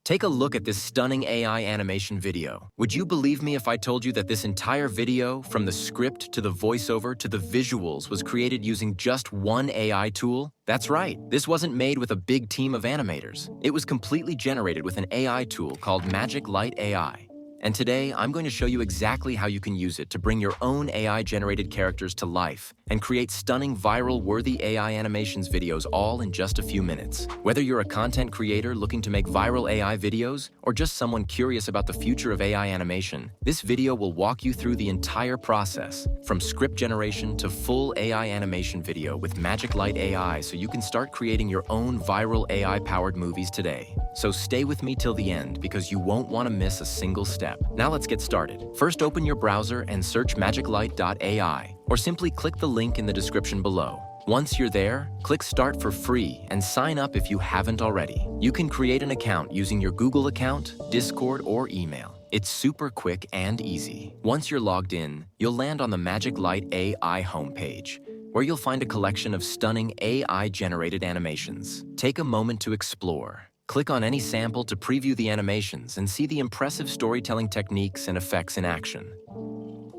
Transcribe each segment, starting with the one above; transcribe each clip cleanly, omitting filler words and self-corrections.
Take a look at this stunning AI animation video. Would you believe me if I told you that this entire video, from the script to the voiceover to the visuals, was created using just one AI tool? That's right, this wasn't made with a big team of animators. It was completely generated with an AI tool called MagicLight AI. And today, I'm going to show you exactly how you can use it to bring your own AI-generated characters to life and create stunning, viral-worthy AI animations videos all in just a few minutes. Whether you're a content creator looking to make viral AI videos or just someone curious about the future of AI animation, this video will walk you through the entire process, from script generation to full AI animation video with MagicLight AI, so you can start creating your own viral AI-powered movies today. So stay with me till the end because you won't want to miss a single step. Now let's get started. First, open your browser and search magiclight.ai, or simply click the link in the description below. Once you're there, click Start for free and sign up if you haven't already. You can create an account using your Google account, Discord, or email. It's super quick and easy. Once you're logged in, you'll land on the MagicLight AI homepage, where you'll find a collection of stunning AI-generated animations. Take a moment to explore. Click on any sample to preview the animations and see the impressive storytelling techniques and effects in action.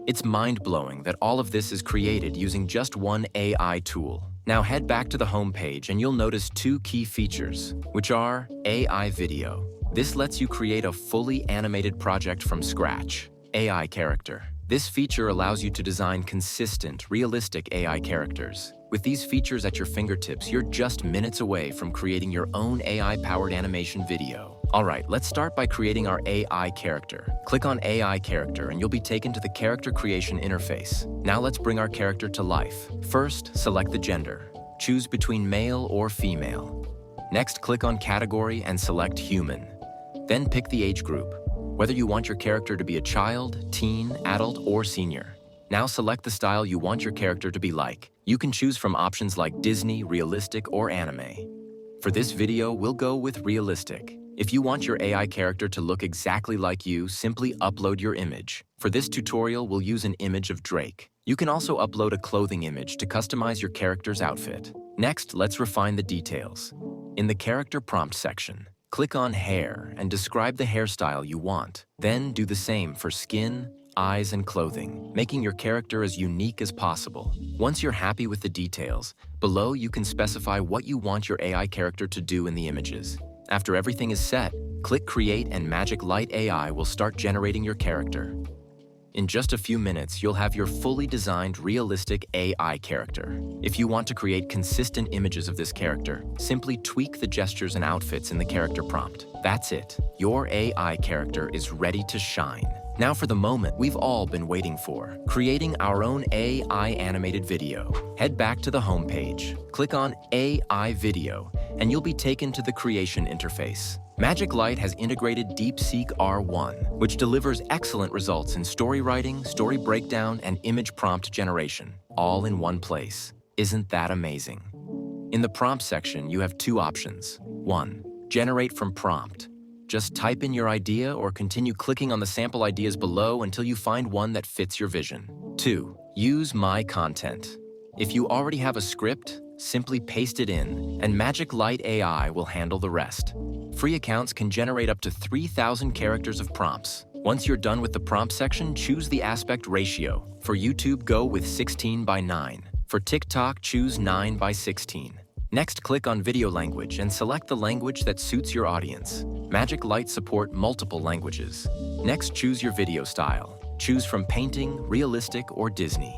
It's mind-blowing that all of this is created using just one AI tool. Now head back to the homepage and you'll notice two key features, which are AI Video. This lets you create a fully animated project from scratch. AI Character. This feature allows you to design consistent, realistic AI characters. With these features at your fingertips, you're just minutes away from creating your own AI-powered animation video. Alright, let's start by creating our AI character. Click on AI Character and you'll be taken to the character creation interface. Now let's bring our character to life. First, select the gender. Choose between male or female. Next, click on Category and select Human. Then pick the age group, whether you want your character to be a child, teen, adult, or senior. Now select the style you want your character to be like. You can choose from options like Disney, realistic, or anime. For this video, we'll go with realistic. If you want your AI character to look exactly like you, simply upload your image. For this tutorial, we'll use an image of Drake. You can also upload a clothing image to customize your character's outfit. Next, let's refine the details. In the character prompt section, click on Hair and describe the hairstyle you want. Then do the same for skin, eyes, and clothing, making your character as unique as possible. Once you're happy with the details, below you can specify what you want your AI character to do in the images. After everything is set, click Create and MagicLight AI will start generating your character. In just a few minutes, you'll have your fully designed, realistic AI character. If you want to create consistent images of this character, simply tweak the gestures and outfits in the character prompt. That's it. Your AI character is ready to shine. Now for the moment we've all been waiting for, creating our own AI animated video. Head back to the homepage, click on AI Video, and you'll be taken to the creation interface. MagicLight has integrated DeepSeek R1, which delivers excellent results in story writing, story breakdown, and image prompt generation, all in one place. Isn't that amazing? In the prompt section, you have two options. 1. Generate from prompt. Just type in your idea or continue clicking on the sample ideas below until you find one that fits your vision. 2. Use My Content. If you already have a script, simply paste it in, and MagicLight AI will handle the rest. Free accounts can generate up to 3,000 characters of prompts. Once you're done with the prompt section, choose the aspect ratio. For YouTube, go with 16:9. For TikTok, choose 9:16. Next, click on Video Language and select the language that suits your audience. MagicLight support multiple languages. Next, choose your video style. Choose from painting, realistic, or Disney.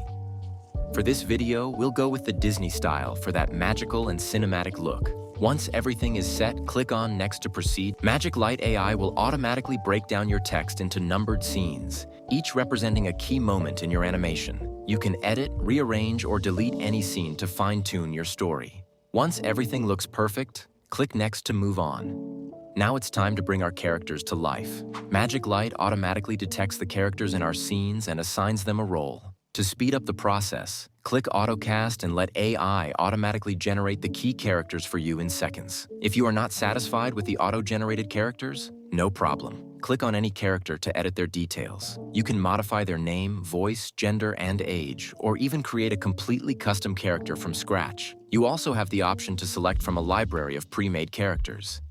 For this video, we'll go with the Disney style for that magical and cinematic look. Once everything is set, click on Next to proceed. MagicLight AI will automatically break down your text into numbered scenes, each representing a key moment in your animation. You can edit, rearrange, or delete any scene to fine-tune your story. Once everything looks perfect, click Next to move on. Now it's time to bring our characters to life. MagicLight automatically detects the characters in our scenes and assigns them a role. To speed up the process, click AutoCast and let AI automatically generate the key characters for you in seconds. If you are not satisfied with the auto-generated characters, no problem. Click on any character to edit their details. You can modify their name, voice, gender, and age, or even create a completely custom character from scratch. You also have the option to select from a library of pre-made characters.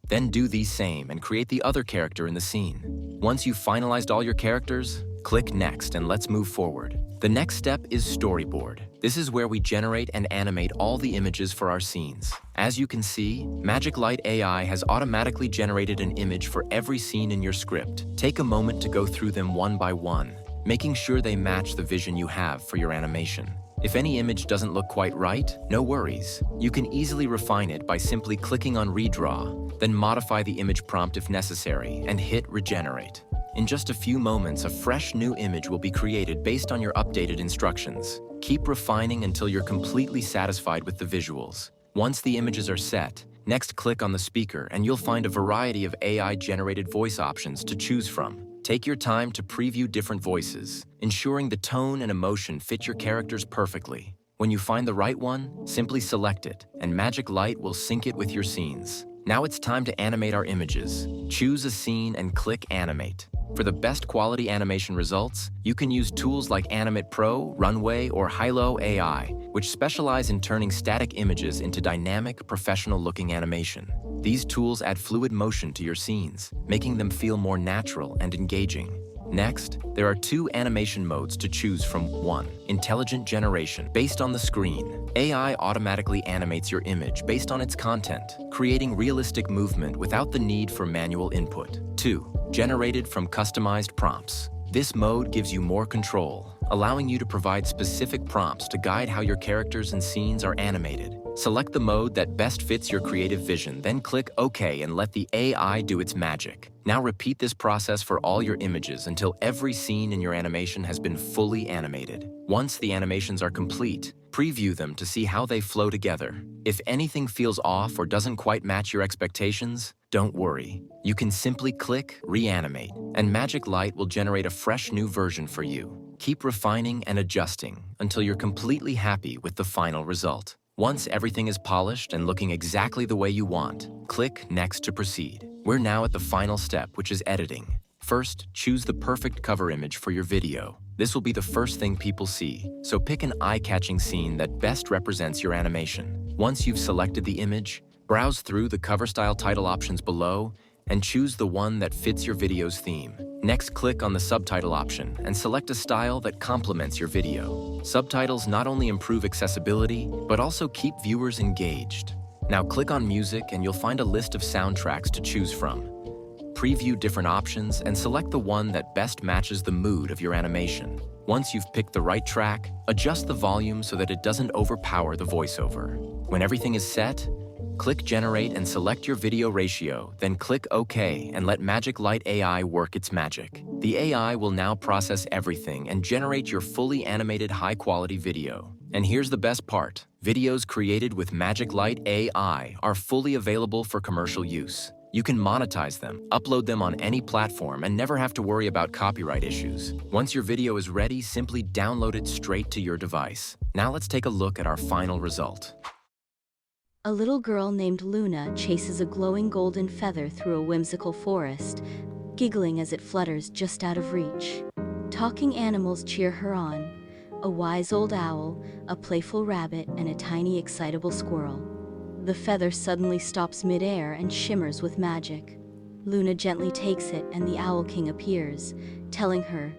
Then do the same and create the other character in the scene. Once you've finalized all your characters, click Next and let's move forward. The next step is Storyboard. This is where we generate and animate all the images for our scenes. As you can see, MagicLight AI has automatically generated an image for every scene in your script. Take a moment to go through them one by one, making sure they match the vision you have for your animation. If any image doesn't look quite right, no worries. You can easily refine it by simply clicking on Redraw, then modify the image prompt if necessary, and hit Regenerate. In just a few moments, a fresh new image will be created based on your updated instructions. Keep refining until you're completely satisfied with the visuals. Once the images are set, next click on the speaker and you'll find a variety of AI-generated voice options to choose from. Take your time to preview different voices, ensuring the tone and emotion fit your characters perfectly. When you find the right one, simply select it, and MagicLight will sync it with your scenes. Now it's time to animate our images. Choose a scene and click Animate. For the best quality animation results, you can use tools like Animate Pro, Runway, or Hilo AI, which specialize in turning static images into dynamic, professional-looking animation. These tools add fluid motion to your scenes, making them feel more natural and engaging. Next, there are two animation modes to choose from. 1. Intelligent Generation. Based on the screen, AI automatically animates your image based on its content, creating realistic movement without the need for manual input. 2. Generated from customized prompts. This mode gives you more control, allowing you to provide specific prompts to guide how your characters and scenes are animated. Select the mode that best fits your creative vision, then click OK and let the AI do its magic. Now repeat this process for all your images until every scene in your animation has been fully animated. Once the animations are complete, preview them to see how they flow together. If anything feels off or doesn't quite match your expectations, don't worry. You can simply click Reanimate, and MagicLight will generate a fresh new version for you. Keep refining and adjusting until you're completely happy with the final result. Once everything is polished and looking exactly the way you want, click Next to proceed. We're now at the final step, which is editing. First, choose the perfect cover image for your video. This will be the first thing people see, so pick an eye-catching scene that best represents your animation. Once you've selected the image, browse through the cover style title options below and choose the one that fits your video's theme. Next, click on the subtitle option and select a style that complements your video. Subtitles not only improve accessibility, but also keep viewers engaged. Now click on Music and you'll find a list of soundtracks to choose from. Preview different options and select the one that best matches the mood of your animation. Once you've picked the right track, adjust the volume so that it doesn't overpower the voiceover. When everything is set, click Generate and select your video ratio, then click OK and let MagicLight AI work its magic. The AI will now process everything and generate your fully animated high-quality video. And here's the best part. Videos created with MagicLight AI are fully available for commercial use. You can monetize them, upload them on any platform, and never have to worry about copyright issues. Once your video is ready, simply download it straight to your device. Now let's take a look at our final result. A little girl named Luna chases a glowing golden feather through a whimsical forest, giggling as it flutters just out of reach. Talking animals cheer her on: a wise old owl, a playful rabbit, and a tiny excitable squirrel. The feather suddenly stops mid-air and shimmers with magic. Luna gently takes it and the Owl King appears, telling her,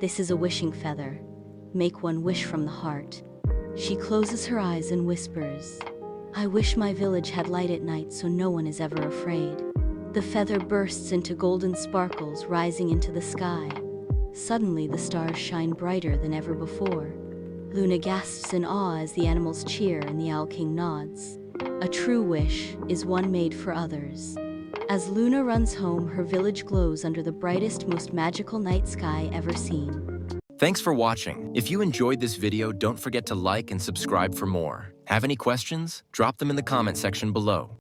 "This is a wishing feather. Make one wish from the heart." She closes her eyes and whispers, "I wish my village had light at night so no one is ever afraid." The feather bursts into golden sparkles, rising into the sky. Suddenly the stars shine brighter than ever before. Luna gasps in awe as the animals cheer and the Owl King nods. A true wish is one made for others. As Luna runs home, her village glows under the brightest, most magical night sky ever seen. Thanks for watching. If you enjoyed this video, don't forget to like and subscribe for more. Have any questions? Drop them in the comment section below.